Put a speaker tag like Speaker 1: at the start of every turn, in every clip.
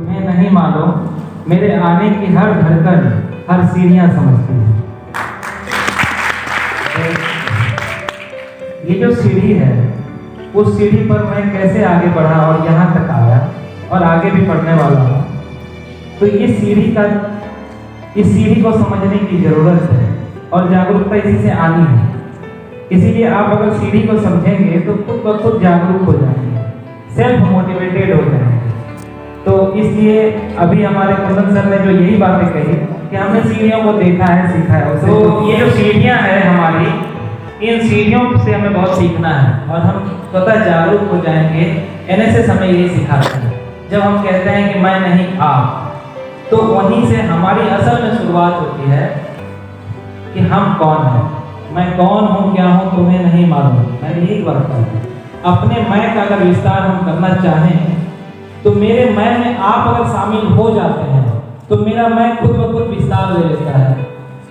Speaker 1: तुम्हें नहीं मालूम, मेरे आने की हर धड़कन, हर सीढ़ियाँ समझती है। ये जो सीढ़ी है, उस सीढ़ी पर मैं कैसे आगे बढ़ा और यहाँ तक आया और आगे भी बढ़ने वाला हूँ। तो इस सीढ़ी को समझने की ज़रूरत है और जागरूकता इसी से आनी है। इसीलिए आप अगर सीढ़ी को समझेंगे तो खुद ब खुद जागरूक हो जाएंगे, सेल्फ मोटिवेटेड हो जाएंगे। तो इसलिए अभी हमारे कुंदन सर ने जो यही बातें कही कि हमने सीढ़ियों को देखा है, सीखा है। तो ये जो सीढ़ियाँ हैं हमारी, इन सीढ़ियों से हमें बहुत सीखना है और हम स्वतः जागरूक हो जाएंगे। एनएसएस हमें यही सिखाता है। जब हम कहते हैं कि मैं नहीं आप, तो वहीं से हमारी असल में शुरुआत होती है कि हम कौन हैं। मैं कौन हूँ, क्या हूँ, तुम्हें नहीं मालूम। मैंने यही बात कहा, अपने मैं का अगर विस्तार हम करना चाहें तो मेरे मैं में आप अगर शामिल हो जाते हैं तो मेरा मैं खुद ब खुद विस्तार ले लेता है।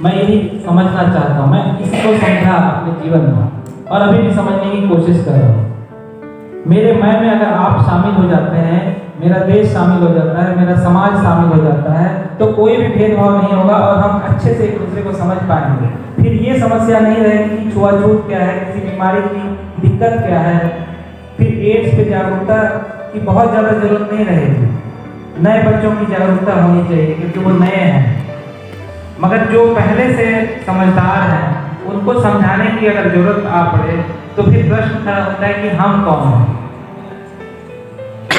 Speaker 1: मैं यही समझना चाहता हूँ। मैं इसी को समझा अपने जीवन में और अभी भी समझने की कोशिश कर रहा हूँ। मेरे मैं में अगर आप शामिल हो जाते हैं, मेरा देश शामिल हो जाता है, मेरा समाज शामिल हो जाता है, तो कोई भी भेदभाव नहीं होगा और हम अच्छे से एक दूसरे को समझ पाएंगे। फिर ये समस्या नहीं रहेगी कि छुआछूत क्या है, किसी बीमारी की दिक्कत क्या है। फिर एड्स पे जागरूकता की बहुत ज़्यादा जरूरत नहीं रहेगी। नए बच्चों की जागरूकता होनी चाहिए क्योंकि वो नए हैं, मगर जो पहले से समझदार हैं उनको समझाने की अगर जरूरत आ पड़े तो फिर प्रश्न खड़ा होता है कि हम कौन हैं,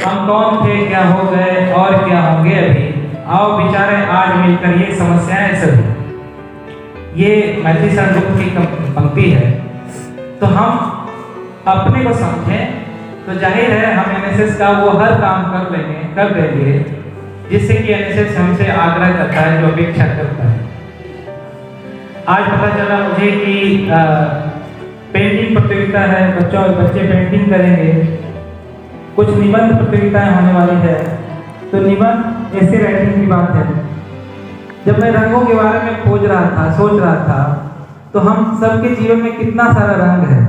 Speaker 1: हम कौन थे, क्या हो गए और क्या होंगे अभी। आओ विचारे आज मिलकर ये समस्याएं सभी। ये मैथिली संस्कृत की पंक्ति है। तो हम अपने को समझें तो जाहिर है हम एनएसएस का वो हर काम कर देंगे जिससे कि एनएसएस हमसे आग्रह करता है, जो अपेक्षा करता है। आज पता चला मुझे कि पेंटिंग प्रतियोगिता है, बच्चे पेंटिंग करेंगे। कुछ निबंध प्रतियोगिताएं होने वाली है। तो निबंध ऐसे राइटिंग की बात है। जब मैं रंगों के बारे में सोच रहा था तो हम सबके जीवन में कितना सारा रंग है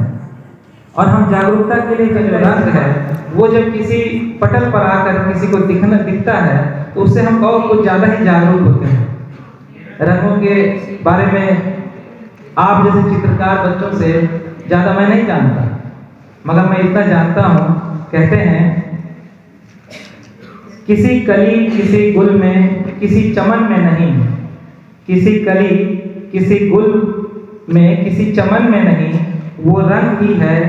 Speaker 1: और हम जागरूकता के लिए जो रंग है वो जब किसी पटल पर आकर किसी को दिखता है तो उससे हम बहुत कुछ ज़्यादा ही जागरूक होते हैं। रंगों के बारे में आप जैसे चित्रकार बच्चों से ज़्यादा मैं नहीं जानता, मगर मैं इतना जानता हूँ, कहते हैं किसी कली किसी गुल में, किसी चमन में नहीं, किसी कली किसी गुल में, किसी चमन में नहीं, वो रंग भी है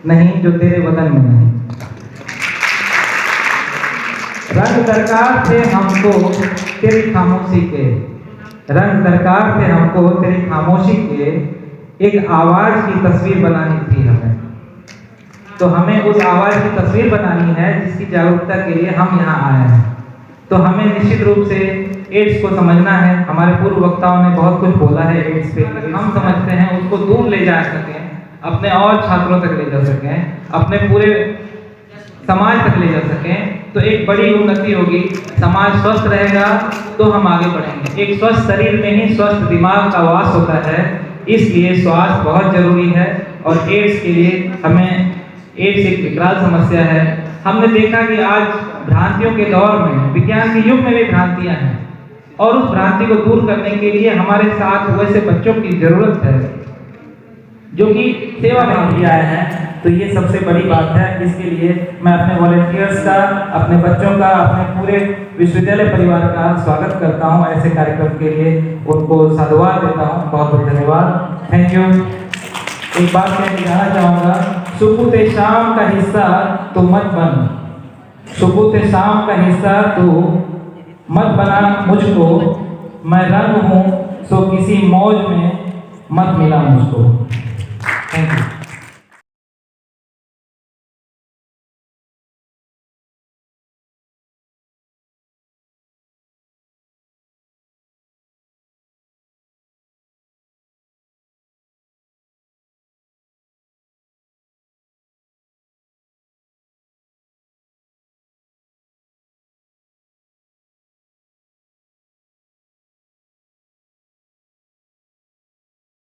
Speaker 1: नहीं जो तेरे बदन में नहीं। रंग दरकार थे हमको तेरी खामोशी के, रंग दरकार थे हमको तेरी खामोशी के, एक आवाज की तस्वीर बनानी थी हमें। तो हमें उस आवाज की तस्वीर बनानी है जिसकी जागरूकता के लिए हम यहाँ आए हैं। तो हमें निश्चित रूप से एड्स को समझना है। हमारे पूर्व वक्ताओं ने बहुत कुछ बोला है एड्स पे, हम समझते हैं उसको दूर ले जा सकें, अपने और छात्रों तक ले जा सकें, अपने पूरे समाज तक ले जा सकें, तो एक बड़ी उन्नति होगी। समाज स्वस्थ रहेगा तो हम आगे बढ़ेंगे। एक स्वस्थ शरीर में ही स्वस्थ दिमाग का वास होता है, इसलिए स्वास्थ्य बहुत जरूरी है। और एड्स के लिए हमें, एड्स एक विकराल समस्या है। हमने देखा कि आज भ्रांतियों के दौर में, विज्ञान के युग में भी भ्रांतियां हैं और उस भ्रांति को दूर करने के लिए हमारे साथ वैसे बच्चों की जरूरत है जो कि सेवा में लिए आए हैं। तो ये सबसे बड़ी बात है। इसके लिए मैं अपने वॉलंटियर्स का, अपने बच्चों का, अपने पूरे विश्वविद्यालय परिवार का स्वागत करता हूँ। ऐसे कार्यक्रम के लिए उनको साधुवाद देता हूँ। बहुत बहुत धन्यवाद, थैंक यू। एक बात मैं कहना चाहूँगा, सुकूते शाम का हिस्सा तो मत बन, सुकूते शाम का हिस्सा तो मत बना मुझको, मैं रंग हूँ सो किसी मौज में मत मिला मुझको। Thank you.